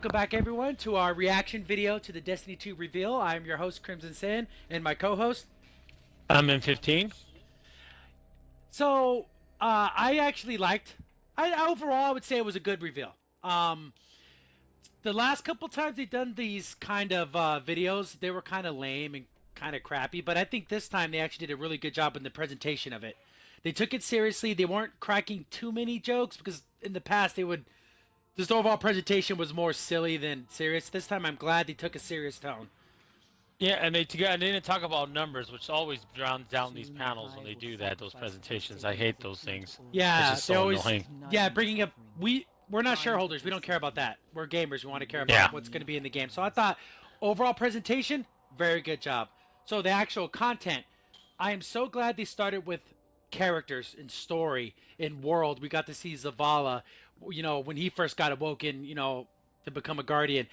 welcome back everyone to our reaction video to the Destiny 2 reveal. I'm your host Crimson15 and my co-host. I'm in 15. So, I actually liked. Overall I would say it was a good reveal. The last couple times they've done these kind of videos, they were kind of lame and kind of crappy. But I think this time they actually did a really good job in the presentation of it. They took it seriously. They weren't cracking too many jokes because in the past they would. This overall presentation was more silly than serious. This time I'm glad they took a serious tone. Yeah, and they didn't talk about numbers, which always drowns down these panels when they do that. Those presentations, I hate those things. Yeah, so they always. annoying. Yeah, bringing up we're not shareholders. We don't care about that. We're gamers. We want to care about what's going to be in the game. So I thought overall presentation, very good job. So the actual content, I am so glad they started with characters and story and world. We got to see Zavala, when he first got awoken, to become a guardian.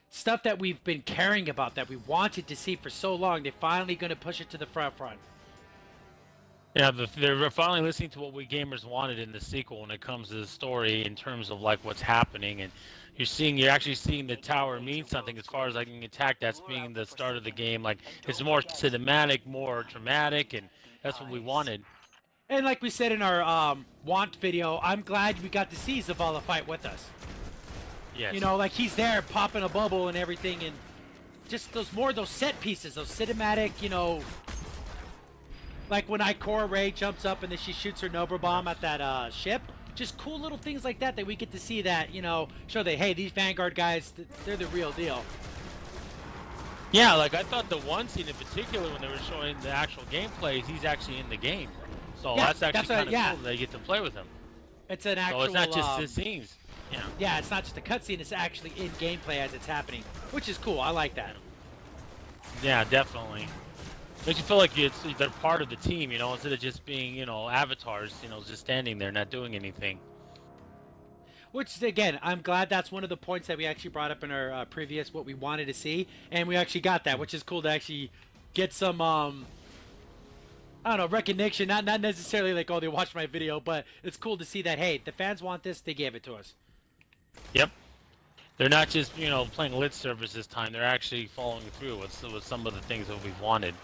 Stuff that we've been caring about, that we wanted to see for so long. They're finally going to push it to the front. Yeah, they're finally listening to what we gamers wanted in the sequel when it comes to the story in terms of like what's happening, and you're actually seeing the tower mean something as far as like an attack that's being the start of the game. Like it's more cinematic, more dramatic, and that's what we wanted. And like we said in our want video, I'm glad we got to see Zavala fight with us. Yes. Like he's there popping a bubble and everything, and just those set pieces, those cinematic, like when Ikora Ray jumps up and then she shoots her Nova Bomb at that ship. Just cool little things like that we get to see that, show that, hey, these Vanguard guys, they're the real deal. Yeah, like I thought the one scene in particular when they were showing the actual gameplay, he's actually in the game. So that's actually kind of cool that they get to play with him. It's an actual... So it's not just the scenes. Yeah, it's not just a cutscene, it's actually in gameplay as it's happening, which is cool. I like that. Yeah, definitely. Makes you feel like they're part of the team, instead of just being, avatars, just standing there not doing anything. Which, again, I'm glad that's one of the points that we actually brought up in our previous, what we wanted to see, and we actually got that, which is cool to actually get some, I don't know, recognition. Not necessarily like, oh, they watched my video, but it's cool to see that, hey, the fans want this, they gave it to us. Yep. They're not just, playing lip service this time. They're actually following through with some of the things that we've wanted.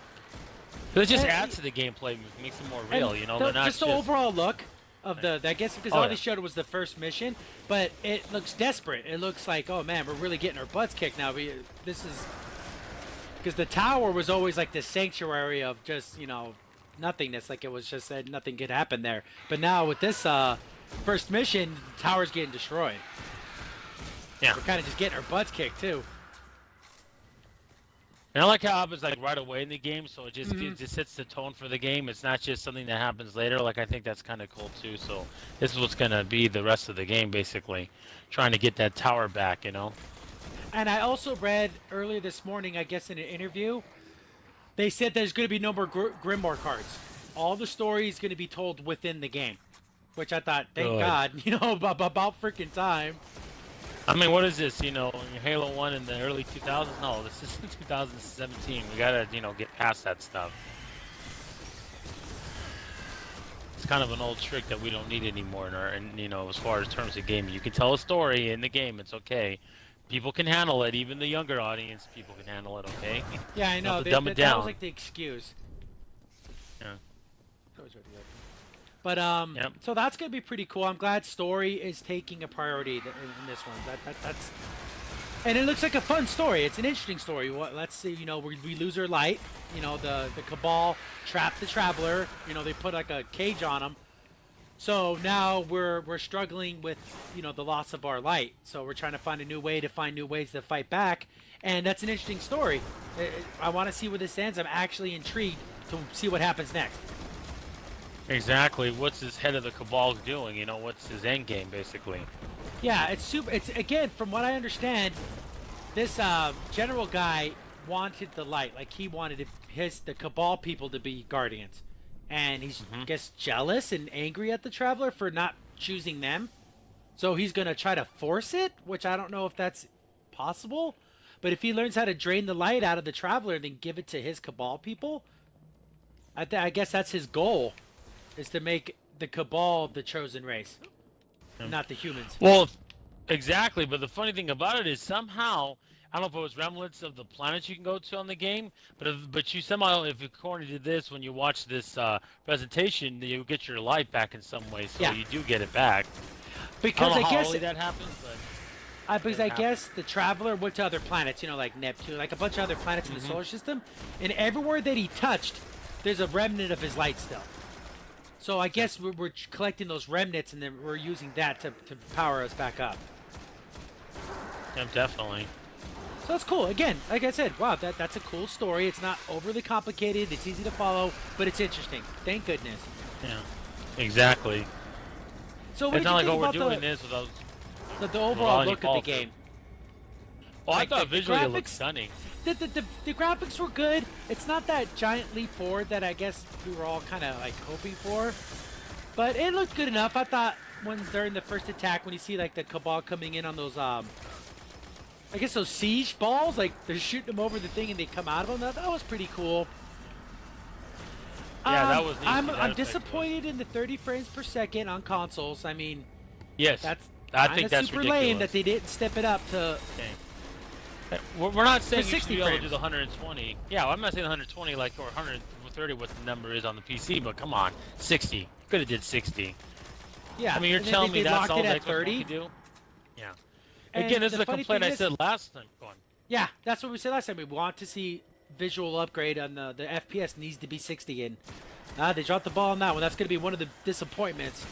It just adds to the gameplay, makes it more real, They're not just the overall look of I guess because all they showed was the first mission, but it looks desperate. It looks like, oh man, we're really getting our butts kicked now. This is because the tower was always like this sanctuary of just, nothingness. Like it was just said nothing could happen there. But now with this first mission, the tower's getting destroyed. Yeah. We're kind of just getting our butts kicked too. And I like how it happens like right away in the game, so it just just sets the tone for the game. It's not just something that happens later. Like I think that's kind of cool too. So this is what's gonna be the rest of the game, basically, trying to get that tower back, And I also read earlier this morning, I guess in an interview, they said there's going to be no more Grimoire cards. All the story is going to be told within the game, which I thought, thank God, about freaking time. I mean, what is this, Halo 1 in the early 2000s? No, this is 2017. We gotta, get past that stuff. It's kind of an old trick that we don't need anymore as far as terms of gaming. You can tell a story in the game, it's okay. People can handle it, even the younger audience, people can handle it, okay? Yeah, I know. Dumb it down. That was like the excuse. Yeah. But so that's gonna be pretty cool. I'm glad story is taking a priority in this one. That's, and it looks like a fun story. It's an interesting story. Let's see. We lose our light. The Cabal trapped the Traveler. They put like a cage on him. So now we're struggling with the loss of our light. So we're trying to find new ways to fight back. And that's an interesting story. I want to see where this ends. I'm actually intrigued to see what happens next. Exactly. What's his head of the Cabal doing? What's his end game, basically? Yeah, it's super. It's again, from what I understand, this general guy wanted the light. Like he wanted the Cabal people to be guardians, and he's I guess jealous and angry at the Traveler for not choosing them. So he's gonna try to force it, which I don't know if that's possible. But if he learns how to drain the light out of the Traveler and then give it to his Cabal people, I guess that's his goal. Is to make the Cabal the chosen race, not the humans. Well, Exactly, but the funny thing about it is somehow I don't know if it was remnants of the planets you can go to on the game, but you somehow, if according to this, when you watch this presentation, you get your life back in some way, so Yeah, you do get it back. I because don't I know how guess early that happens, but because it I happens. guess the Traveler went to other planets, like Neptune, like a bunch of other planets in the Hmm. solar system, and everywhere that he touched, there's a remnant of his light still. So I Yeah, guess we're collecting those remnants, and then we're using that to power us back up. yeah, definitely. So that's cool. Again, like I said, wow, that's a cool story. It's not overly complicated. It's easy to follow, but it's interesting. Thank goodness. Yeah, exactly. So what It's did not you like, think oh, we're about doing this without the overall any look of the follow through. game? Oh, I Like thought the visually it looked graphics, stunning. the graphics were good. It's not that giant leap forward that I guess we were all kind of like hoping for, but it looked good enough. I thought when during the first attack, when you see like the Cabal coming in on those I guess those siege balls, like they're shooting them over the thing and they come out of them. That was pretty cool. Yeah, that was neat. I'm That I'm effect was. disappointed in the 30 frames per second on consoles. I mean, Yes, that's I kind think of that's super ridiculous. lame that they didn't step it up to. Okay. We're not saying you should 60 be able to frames. do the 120. Yeah, well, I'm not saying 120 like or 130 what the number is on the PC, but come on, 60. Could have did 60. Yeah, I mean, you're and then telling they me that's locked all it the at Xbox One 30. can do? Yeah. And Again, this the is a funny complaint thing I is, said last time. Go on. yeah, that's what we said last time. We want to see visual upgrade on the FPS needs to be 60, and they dropped the ball on that one. That's going to be one of the disappointments.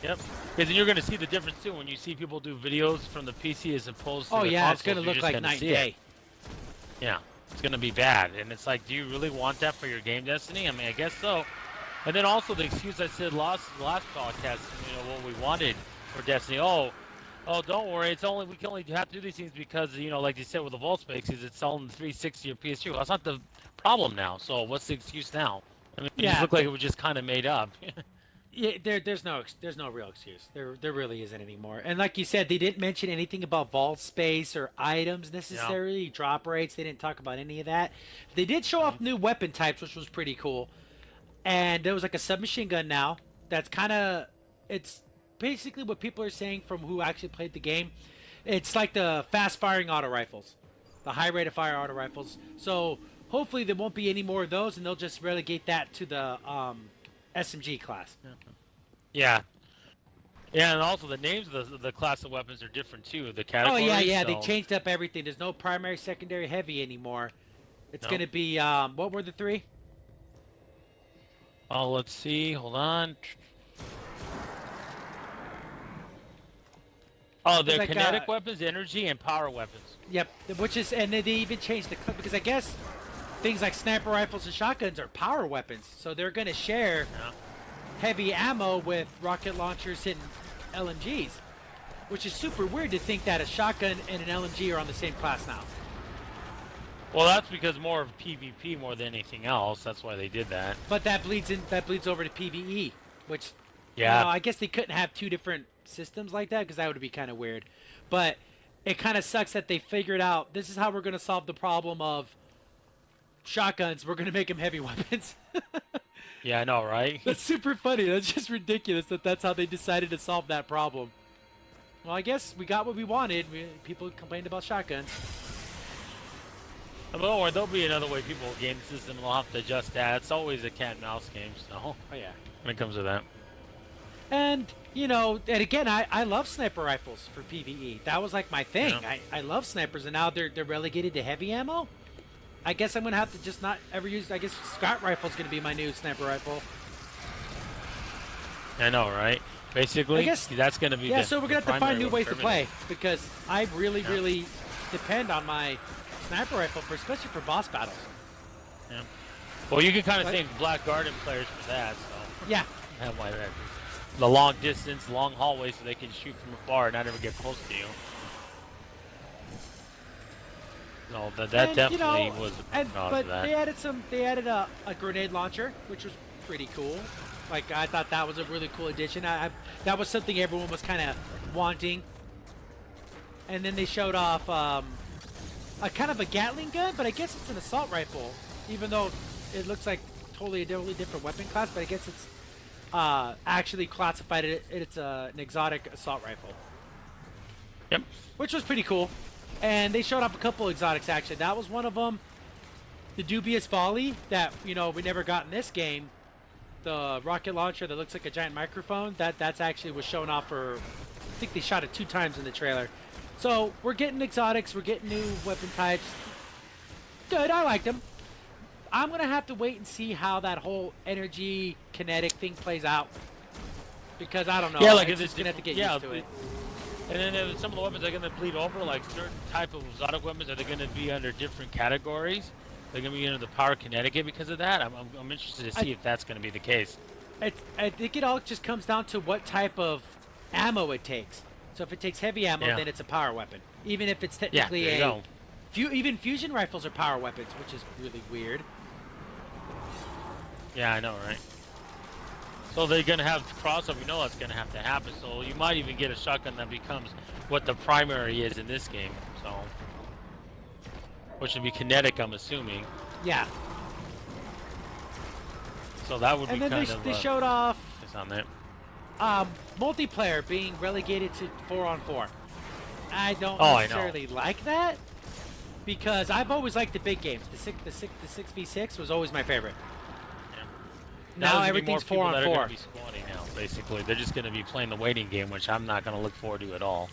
Yep. Because then you're going to see the difference too when you see people do videos from the PC as opposed to Oh the yeah, it's consoles. going to You're look just like gonna night and see it. day. Yeah, it's gonna be bad, and it's like, do you really want that for your game, Destiny? I mean, I guess so. And then also the excuse I said last podcast, what we wanted for Destiny. Oh, don't worry, we can only have to do these things because like you said with the vault spaces, it's all in the 360 or PS2. Well, that's not the problem now. So what's the excuse now? I mean, it just Yeah, looked like it was just kind of made up. yeah. There's no real excuse. There really isn't anymore. And like you said, they didn't mention anything about vault space or items necessarily, drop rates. They didn't talk about any of that. They did show off new weapon types, which was pretty cool. And there was like a submachine gun now. That's it's basically what people are saying from who actually played the game. It's like the fast firing auto rifles, the high rate of fire auto rifles. So hopefully there won't be any more of those, and they'll just relegate that to the SMG class. Yeah. Yeah, and also the names of the class of weapons are different too. The Oh categories. yeah. They So, changed up everything. There's no primary, secondary, heavy anymore. It's no. gonna be what were the three? Oh, let's see. Hold on. Oh, they're It's like, kinetic weapons, energy, and power weapons. Yep, which is, and they even changed the clip because I guess things like sniper rifles and shotguns are power weapons, so they're gonna share Yeah. heavy ammo with rocket launchers and LMGs, which is super weird to think that a shotgun and an LMG are on the same class now. Well, that's because more of PvP more than anything else. That's why they did that. But that bleeds over to PvE, which Yeah. I guess they couldn't have two different systems like that because that would be kind of weird. But it kind of sucks that they figured out this is how we're gonna solve the problem of shotguns. We're gonna make them heavy weapons. Yeah, I know, right? That's super funny. That's just ridiculous that that's how they decided to solve that problem. Well, I guess we got what we wanted. People complained about shotguns. But don't worry, there'll be another way people will game the system, and they'll have to adjust that. It's always a cat and mouse game, so Oh yeah. when it comes to that. And and again, I love sniper rifles for PvE. That was like my thing. Yeah. I love snipers, and now they're relegated to heavy ammo. I guess I'm gonna have to just not ever use. I guess Scott rifle's gonna be my new sniper rifle. I know, right? Basically, I guess that's going to be Yeah, the, so we're gonna the have to find primary new one ways for to play everything. because I really depend on my sniper rifle for especially for boss battles. Yeah. Well, you can kind of But- thank Black Garden players for that, so Yeah. have like that. The long distance, long hallway, so they can shoot from afar and not ever get close to you. No, that And, definitely was a nod but to that. they added a grenade launcher, which was pretty cool. Like I thought that was a really cool addition. That was something everyone was kind of wanting. And then they showed off a kind of a Gatling gun, but I guess it's an assault rifle, even though it looks like totally different weapon class. But I guess it's actually classified it's an exotic assault rifle. Yep. which was pretty cool. And they showed off a couple exotics, actually. That was one of them. The dubious volley that, we never got in this game. The rocket launcher that looks like a giant microphone. That's actually was shown off for, I think they shot it 2 times in the trailer. So we're getting exotics. We're getting new weapon types. Good, I liked them. I'm going to have to wait and see how that whole energy kinetic thing plays out. Because I don't know. Yeah, like it's just going to have to get used to it. And then some of the weapons are going to bleed over, like certain type of exotic weapons, are they going to be under different categories? They're going to be under the power kinetic because of that? I'm interested to see if that's going to be the case. I think it all just comes down to what type of ammo it takes. So if it takes heavy ammo, then it's a power weapon. Even if it's technically even fusion rifles are power weapons, which is really weird. Yeah, I know, right? So they're going to have crossover. You know that's going to have to happen. So you might even get a shotgun that becomes what the primary is in this game. So, which would be kinetic, I'm assuming. Yeah. So that would be kind of. And then they showed off. It's on there. Multiplayer being relegated to 4-on-4. I don't necessarily like that because I've always liked the big games. The 6v6 was always my favorite. Now everything's 4-on-4. Now, basically, they're just going to be playing the waiting game, which I'm not going to look forward to at all.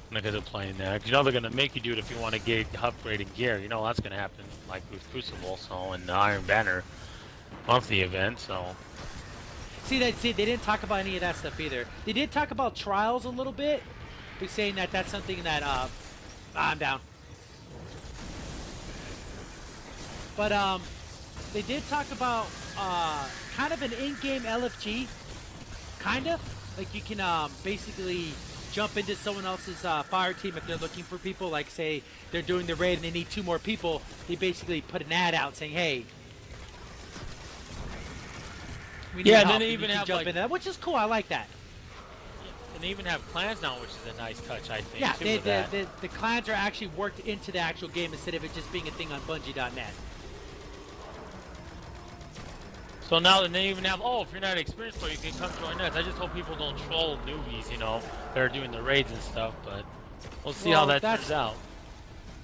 I'm not going to play that. They're going to make you do it if you want to get upgraded gear. That's going to happen, like with Crucible, and the Iron Banner monthly event. So. See, they didn't talk about any of that stuff either. They did talk about trials a little bit, but saying that that's something that I'm down. But they did talk about kind of an in-game LFG, kind of like you can basically jump into someone else's fire team if they're looking for people. Like say they're doing the raid and they need 2 more people, they basically put an ad out saying, "Hey, we need help." And then they even have jump into that, which is cool. I like that. And they even have clans now, which is a nice touch, I think. Yeah, the clans are actually worked into the actual game instead of it just being a thing on Bungie.net. So now they even have, if you're not an experienced player, you can come join us. I just hope people don't troll newbies, that are doing the raids and stuff, but we'll see how that turns out.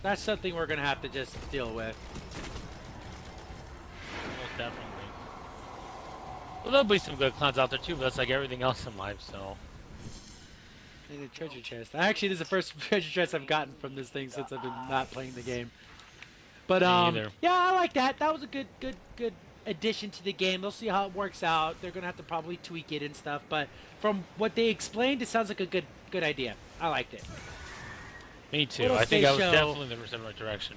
That's something we're going to have to just deal with. Most definitely. Well, there'll be some good clans out there too, but that's like everything else in life, so. And a treasure chest. Actually, this is the first treasure chest I've gotten from this thing since I've been not playing the game. But, yeah, I like that. That was a good addition to the game. They'll see how it works out. They're gonna have to probably tweak it and stuff, but from what they explained, it sounds like a good idea. I liked it. Me too. I think I was definitely in the right direction.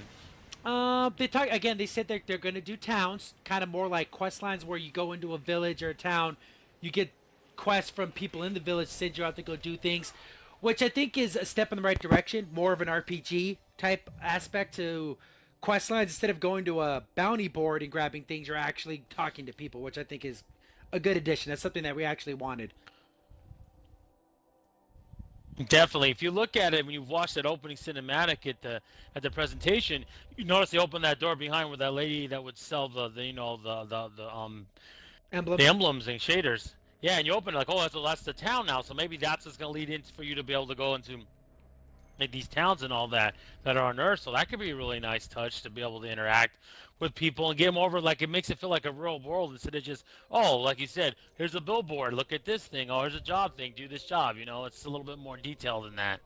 They said they're gonna do towns, kind of more like quest lines where you go into a village or a town, you get quests from people in the village, send you out to go do things, which I think is a step in the right direction. More of an RPG type aspect to quest lines. Instead of going to a bounty board and grabbing things, you're actually talking to people, which I think is a good addition. That's something that we actually wanted. Definitely. If you look at it, when you've watched that opening cinematic at the presentation, you notice they opened that door behind where that lady that would sell the emblems and shaders. Yeah, and you open it like, that's the town now. So maybe that's what's going to lead into for you to be able to go into like these towns and all that are on Earth. So that could be a really nice touch to be able to interact with people and get them over. Like it makes it feel like a real world instead of just, like you said, here's a billboard, look at this thing. Here's a job thing, do this job. It's a little bit more detailed than that.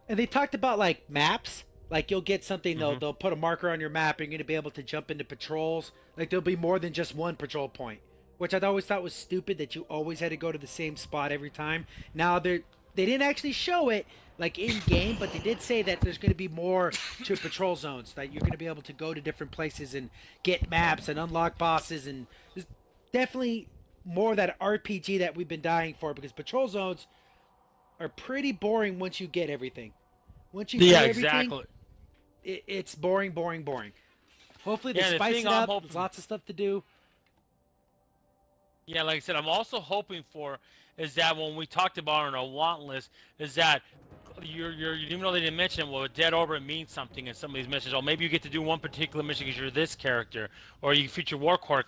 And they talked about like maps. Like you'll get something, they'll put a marker on your map and you're going to be able to jump into patrols. Like there'll be more than just one patrol point, which I always thought was stupid that you always had to go to the same spot every time. Now they didn't actually show it like in game, but they did say that there's going to be more to patrol zones, that you're going to be able to go to different places and get maps and unlock bosses, and there's definitely more of that RPG that we've been dying for, because patrol zones are pretty boring once you get everything. Once you get everything, it's boring. Hopefully they spice it up. There's lots of stuff to do. Yeah, like I said, I'm also hoping for is that when we talked about on our want list, is that you're even though they didn't mention, well, Dead Orbit means something in some of these missions. Or maybe you get to do one particular mission because you're this character, or you feature Warcore,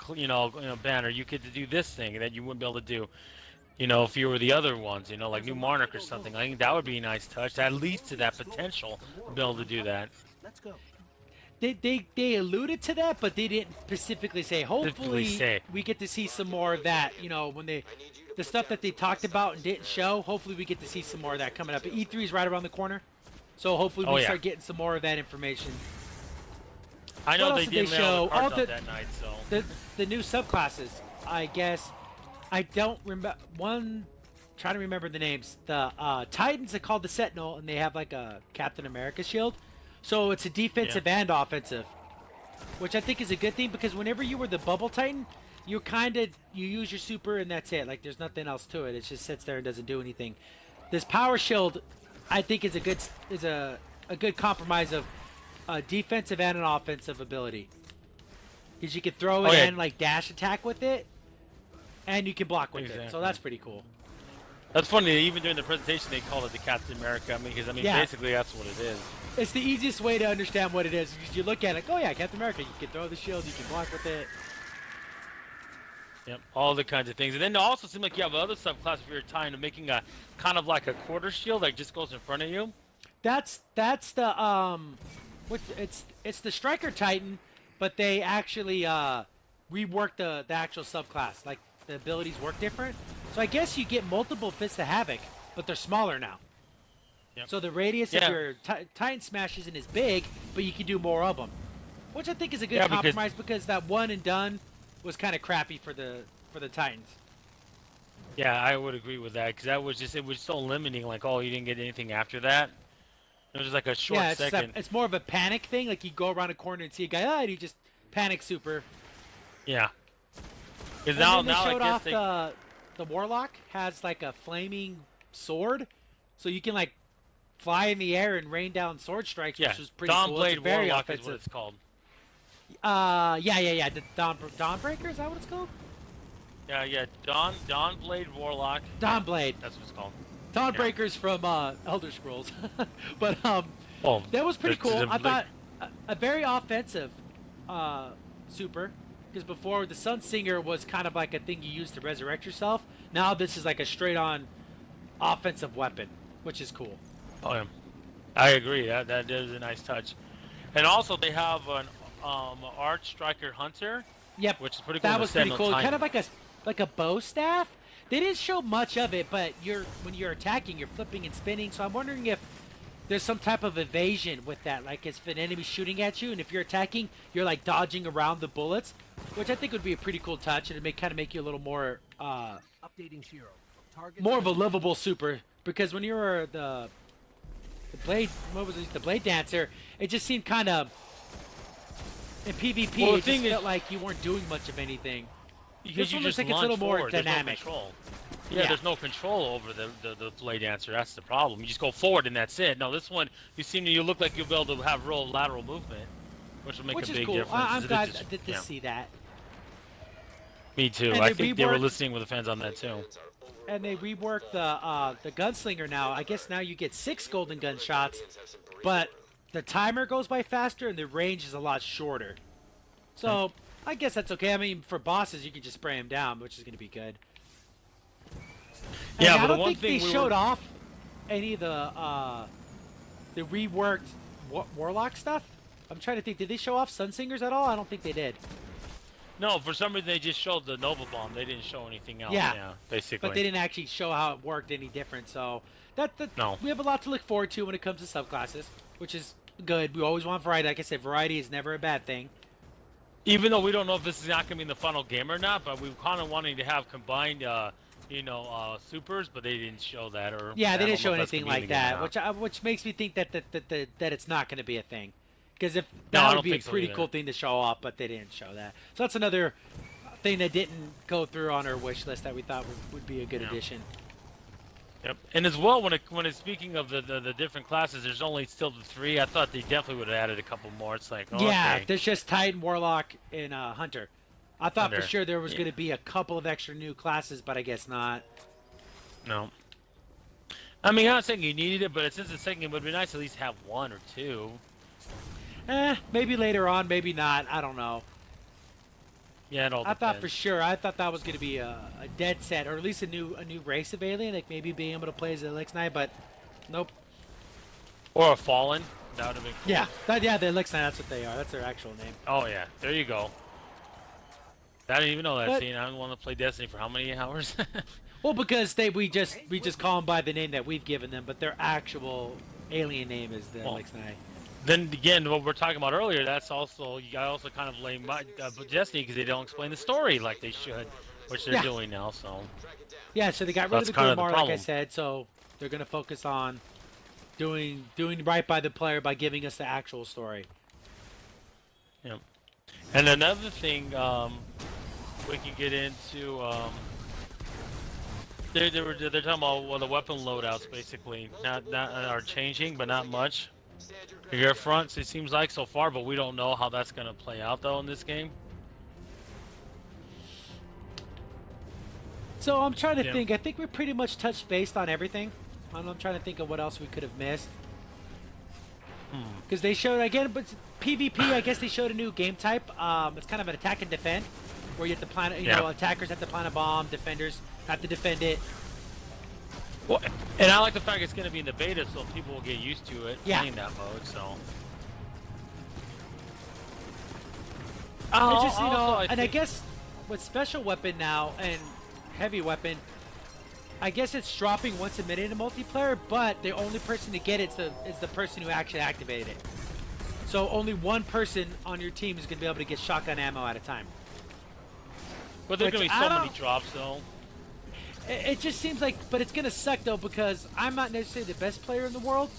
banner. You get to do this thing that you wouldn't be able to do. You know, if you were the other ones, you know, like New Monarch or something, I think that would be a nice touch. That leads to that potential to be able to do that. They alluded to that, but they didn't specifically say. Hopefully, we get to see some more of that. You know, when the stuff that they talked about and didn't show. Hopefully, we get to see some more of that coming up. But E3 is right around the corner, so hopefully we start getting some more of that information. I know what they else did they show all that night, so the new subclasses. I guess I don't remember one. Trying to remember the names. The Titans are called the Sentinel, and they have like a Captain America shield. So it's a defensive and offensive, which I think is a good thing because whenever you were the Bubble Titan, you use your super and that's it. Like there's nothing else to it. It just sits there and doesn't do anything. This Power Shield, I think, is a good compromise of defensive and an offensive ability. Because you can throw it and like dash attack with it, and you can block with it. So that's pretty cool. That's funny. Even during the presentation, they called it the Captain America. I mean, because basically that's what it is. It's the easiest way to understand what it is. Because you look at it, oh yeah, Captain America. You can throw the shield, you can block with it. Yep, all the kinds of things. And then it also seems like you have other subclass if you're tying to making a kind of like a quarter shield that just goes in front of you. That's the it's the Striker Titan, but they actually reworked the actual subclass. Like the abilities work different. So I guess you get multiple Fists of Havoc, but they're smaller now. Yep. So the radius of your Titan Smash isn't as big, but you can do more of them, which I think is a good compromise because that one and done was kind of crappy for the Titans. Yeah, I would agree with that because it was so limiting. Like, oh, you didn't get anything after that. It was just like a short second. It's more of a panic thing. Like you go around a corner and see a guy, and he just panic super. Yeah. Because now they showed off the Warlock has like a flaming sword, so you can like fly in the air and rain down sword strikes, which is pretty cool. Blade it's very Warlock offensive. is what it's called. Yeah. The Dawnbreaker, is that what it's called? Yeah. Blade Warlock. Blade. That's what it's called. Dawnbreaker's from Elder Scrolls, but that was pretty cool. I thought a very offensive super. Because before the Sun Singer was kind of like a thing you used to resurrect yourself. Now this is like a straight-on offensive weapon, which is cool. Oh yeah, I agree. That is a nice touch. And also they have an Arch Striker Hunter. Yep, which is pretty cool. That was pretty cool. Kind of like a bow staff. They didn't show much of it, but when you're attacking, you're flipping and spinning. So I'm wondering if there's some type of evasion with that, like if an enemy's shooting at you, and if you're attacking, you're like dodging around the bullets, which I think would be a pretty cool touch, and it kind of make you a little more more of a livable super. Because when you were the blade, the blade dancer, it just seemed kind of in PvP. Well, it just felt like you weren't doing much of anything. Because you just like it's a little more dynamic. Yeah, there's no control over the blade dancer. That's the problem. You just go forward and that's it. No, this one, you look like you'll be able to have real lateral movement, which will make a big difference. I'm glad to see that. Me too. I think they were listening with the fans on that too. And they reworked the gunslinger now. I guess now you get 6 golden gun shots, but the timer goes by faster and the range is a lot shorter. So I guess that's okay. I mean, for bosses, you can just spray them down, which is going to be good. Yeah, but I don't think they showed off any of the reworked Warlock stuff. I'm trying to think. Did they show off Sunsingers at all? I don't think they did. No, for some reason they just showed the Nova Bomb. They didn't show anything else. Yeah, basically. But they didn't actually show how it worked any different. So no. We have a lot to look forward to when it comes to subclasses, which is good. We always want variety. Like I said, variety is never a bad thing. Even though we don't know if this is not going to be in the final game or not, but we kind of wanting to have combined, supers, but they didn't show that. They didn't show anything like that, which makes me think that it's not going to be a thing. Because that would be a pretty cool thing to show off, but they didn't show that. So that's another thing that didn't go through on our wish list that we thought would be a good addition. Yep. And as well, when it's speaking of the different classes, there's only still the 3. I thought they definitely would have added a couple more. It's like, there's just Titan, Warlock, and Hunter. I thought for sure there was going to be a couple of extra new classes, but I guess not. No. I mean, I'm not saying you needed it, but since it's second, it would be nice to at least have 1 or 2. Maybe later on, maybe not. I don't know. Yeah, it all I depends. thought for sure. I thought that was going to be a dead set, or at least a new race of alien, like maybe being able to play as the Elix Knight, but nope. Or a Fallen. That would have been cool. Yeah, the Elix Knight. That's what they are. That's their actual name. Oh yeah, there you go. I didn't even know that. But, scene. I don't want to play Destiny for how many hours? well, because we just call them by the name that we've given them, but their actual alien name is the Elix Knight. Then again, what we're talking about earlier, that's also you also kind of blame Destiny because they don't explain the story like they should, which they're doing now. So yeah, so they got rid of the kind of the Grimoire, like I problem. said. So they're gonna focus on doing right by the player by giving us the actual story. Yep. And another thing we can get into, they're talking about the weapon loadouts basically not are changing, but not much. Your fronts, it seems like so far, but we don't know how that's gonna play out though in this game. So I'm trying to think. I think we pretty much touched base on everything. I'm trying to think of what else we could have missed. Because they showed again, but PvP. I guess they showed a new game type. It's kind of an attack and defend, where you have to plant. You know, attackers have to plant a bomb. Defenders have to defend it. Well, and I like the fact it's going to be in the beta, so people will get used to it playing that mode. So. It's just I guess with special weapon now and heavy weapon, I guess it's dropping once a minute in multiplayer, but the only person to get it is the person who actually activated it. So only one person on your team is going to be able to get shotgun ammo at a time. But there's going to be so many drops, though. It just seems like, but it's going to suck, though, because I'm not necessarily the best player in the world,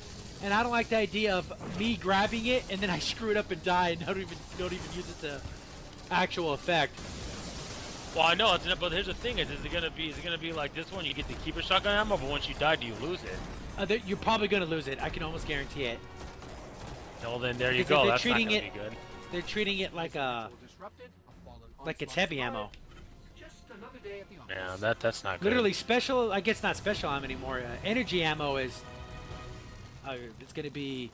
and I don't like the idea of me grabbing it, and then I screw it up and die, and don't even use it to actual effect. Well, I know, but here's the thing: is it gonna be like this one? You get to keep a shotgun ammo, but once you die, do you lose it? You're probably gonna lose it. I can almost guarantee it. Well, then there you go. That's not gonna be good. They're treating it like it's heavy ammo. Yeah, that's not good. Literally special. I guess not special ammo anymore. Energy ammo is. It's gonna be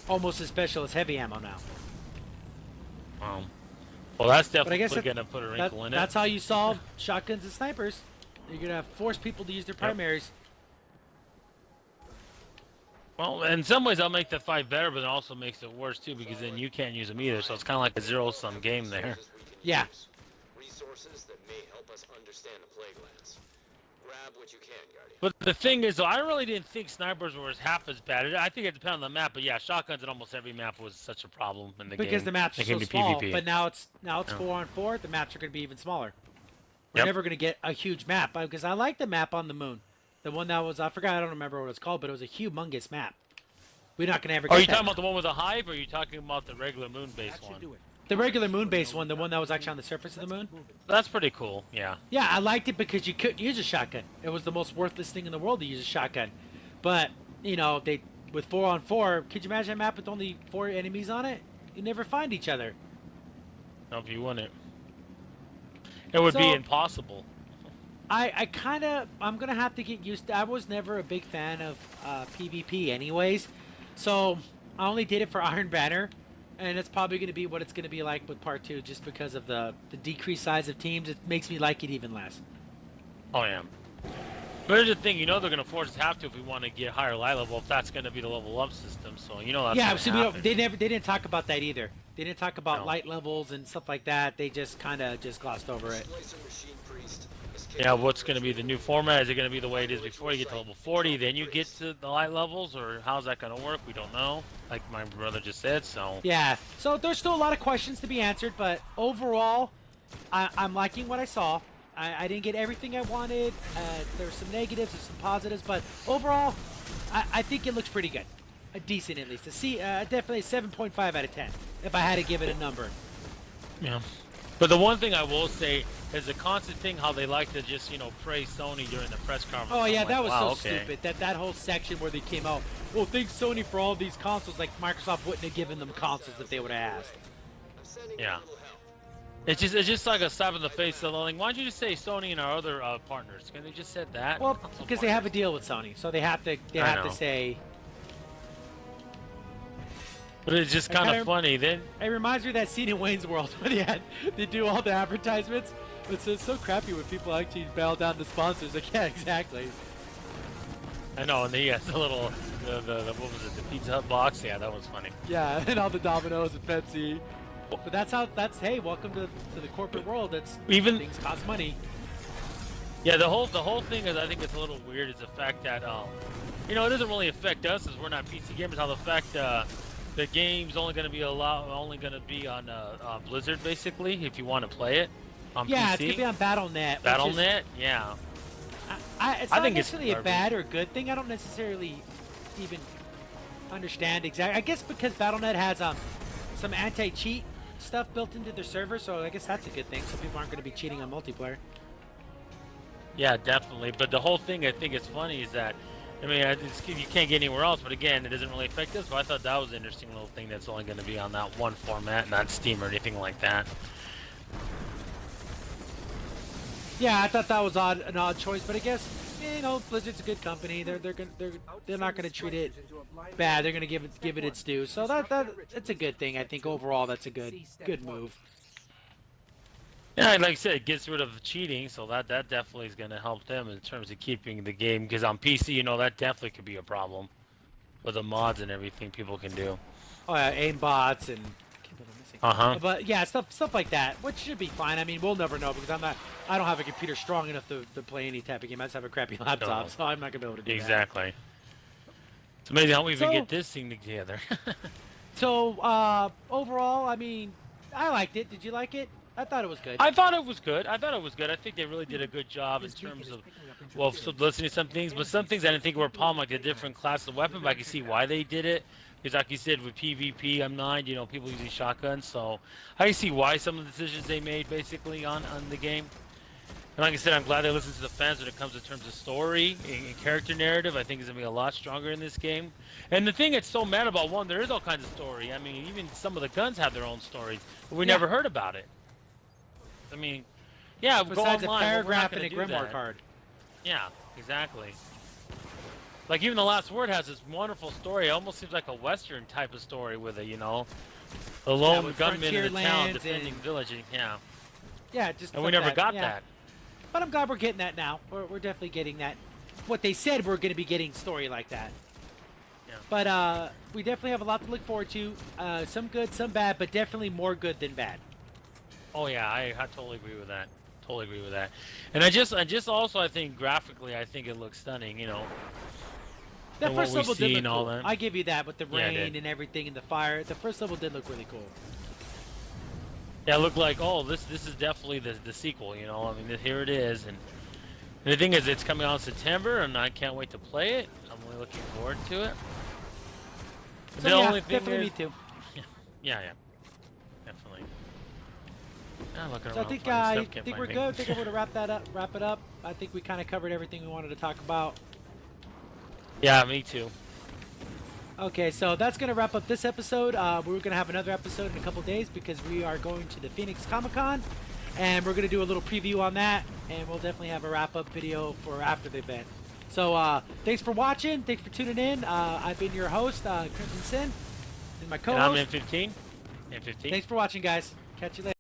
almost as special as heavy ammo now. Well, that's definitely gonna put a wrinkle in it. That's how you solve shotguns and snipers. You're gonna force people to use their primaries. Well, in some ways, that'll make the fight better, but it also makes it worse too, because then you can't use them either. So it's kind of like a zero-sum game there. Yeah. Resources that may help us understand the plague lands. Grab what you can, Guardian. But the thing is, though, I really didn't think snipers were half as bad. I think it depends on the map, but yeah, shotguns in almost every map was such a problem in the game. Because the maps are so small, but now it's 4-on-4. The maps are going to be even smaller. We're never going to get a huge map, because I like the map on the moon. The one that was, I don't remember what it was called, but it was a humongous map. We're not going to ever get that. Are you talking about the one with the hive, or are you talking about the regular moon-based one? The regular moon-based one, the one that was actually on the surface of the moon. That's pretty cool, yeah. Yeah, I liked it because you couldn't use a shotgun. It was the most worthless thing in the world to use a shotgun. But, you know, with 4-on-4, could you imagine a map with only 4 enemies on it? You'd never find each other. No, you wouldn't. It would be impossible. I'm going to have to get used to. I was never a big fan of PvP anyways. So, I only did it for Iron Banner. And it's probably going to be what it's going to be like with Part 2, just because of the decreased size of teams. It makes me like it even less. Oh, yeah. But here's the thing, they're going to force us to have to if we want to get higher light level, if that's going to be the level up system. So, that's going to happen. They didn't talk about that either. They didn't talk about light levels and stuff like that. They just kind of glossed over it. Yeah, what's going to be the new format? Is it going to be the way it is before you get to level 40, then you get to the light levels, or how's that going to work? We don't know, like my brother just said, so... Yeah, so there's still a lot of questions to be answered, but overall, I'm liking what I saw. I didn't get everything I wanted. There were some negatives and some positives, but overall, I think it looks pretty good. Decent, at least. Definitely 7.5 out of 10, if I had to give it a number. Yeah. But the one thing I will say is a constant thing how they like to just, praise Sony during the press conference. Oh, yeah, that was stupid. That whole section where they came out, well, thanks Sony for all these consoles. Like, Microsoft wouldn't have given them consoles if they would have asked. Yeah. It's just like a slap in the face. So like, why don't you just say Sony and our other partners? Can they just said that? Well, because they have a deal with Sony, so they have to say. But it's just It kind kinda- of funny. Then It reminds me of that scene in Wayne's World when they do all the advertisements. It's so crappy when people actually bail down the sponsors. Like, yeah, exactly. I know, and he has the little, the what was it, the Pizza Hut box? Yeah, that was funny. Yeah, and all the Domino's and Pepsi. But that's hey, welcome to the corporate world. That's Even things cost money. yeah, the whole thing is I think it's a little weird is the fact that you know, it doesn't really affect us as we're not PC gamers. How the fact the game's only going to be on Blizzard basically if you want to play it on Yeah, PC. it's gonna be on BattleNet. BattleNet, yeah. It's I not think it's necessarily a garbage. bad or good thing. I don't necessarily even understand exactly. I guess because BattleNet has some anti-cheat stuff built into their server, so I guess that's a good thing. So people aren't going to be cheating on multiplayer. Yeah, definitely. But the whole thing I think is funny is that, I mean, you can't get anywhere else. But again, it doesn't really affect us. So I thought that was an interesting little thing that's only going to be on that one format, not Steam or anything like that. Yeah, I thought that was an odd choice, but I guess you know Blizzard's a good company. They're not going to treat it bad. They're going to give it its due. So that's a good thing. I think overall that's a good move. Yeah, like I said, it gets rid of cheating, so that definitely is going to help them in terms of keeping the game. Because on PC, you know, that definitely could be a problem with the mods and everything people can do. Oh yeah, aim bots and. But yeah, stuff like that, which should be fine. I mean, we'll never know because I don't have a computer strong enough to play any type of game. I just have a crappy laptop, so I'm not gonna be able to do that. Exactly. It's amazing how we even get this thing together. So overall, I mean, I liked it. Did you like it? I thought it was good. I thought it was good. I think they really did a good job in terms of, well, so listening to some things, but some things I didn't think were a problem, like the different class of weapon, but I can see why they did it. Because like you said, with PvP, M9, you know, people using shotguns, so I can see why some of the decisions they made, basically, on the game. And like I said, I'm glad they listened to the fans when it comes in terms of story and character narrative. I think it's going to be a lot stronger in this game. And the thing that's so mad about one, there is all kinds of story. I mean, even some of the guns have their own stories, but we never heard about it. I mean, yeah, besides go a online, paragraph but in we're a not gonna do Grimoire that. card. Yeah, exactly. Like even the last word has this wonderful story. It almost seems like a Western type of story with a, you know, a lone with gunman in a town Frontierlands defending and- village. Yeah, Yeah, just. and we like never got yeah. that. But I'm glad we're getting that now. We're definitely getting that. What they said we're going to be getting story like that. Yeah. But we definitely have a lot to look forward to. Some good, some bad, but definitely more good than bad. Oh yeah, I totally agree with that. Totally agree with that. And I just also I think graphically I think it looks stunning. You know. That And what first we level see did and look all cool. that. I give you that with the Yeah, it rain did. and everything and the fire. The first level did look really cool. Yeah, it looked like, oh, this is definitely the sequel. You know, I mean, here it is, and the thing is, it's coming out in September, and I can't wait to play it. I'm really looking forward to it. So The yeah, only thing definitely is, me too. yeah, definitely. Yeah, looking So I around, think finding I stuff, can't think find we're anything. good. I think I'm gonna wrap it up. I think we kind of covered everything we wanted to talk about. Yeah, me too. Okay, so that's gonna wrap up this episode. We're gonna have another episode in a couple days because we are going to the Phoenix Comic-Con, and we're gonna do a little preview on that, and we'll definitely have a wrap-up video for after the event. So thanks for watching. Thanks for tuning in. I've been your host, Crimson15, and my And co-host. I'm in 15. In 15. Thanks for watching, guys. Catch you later.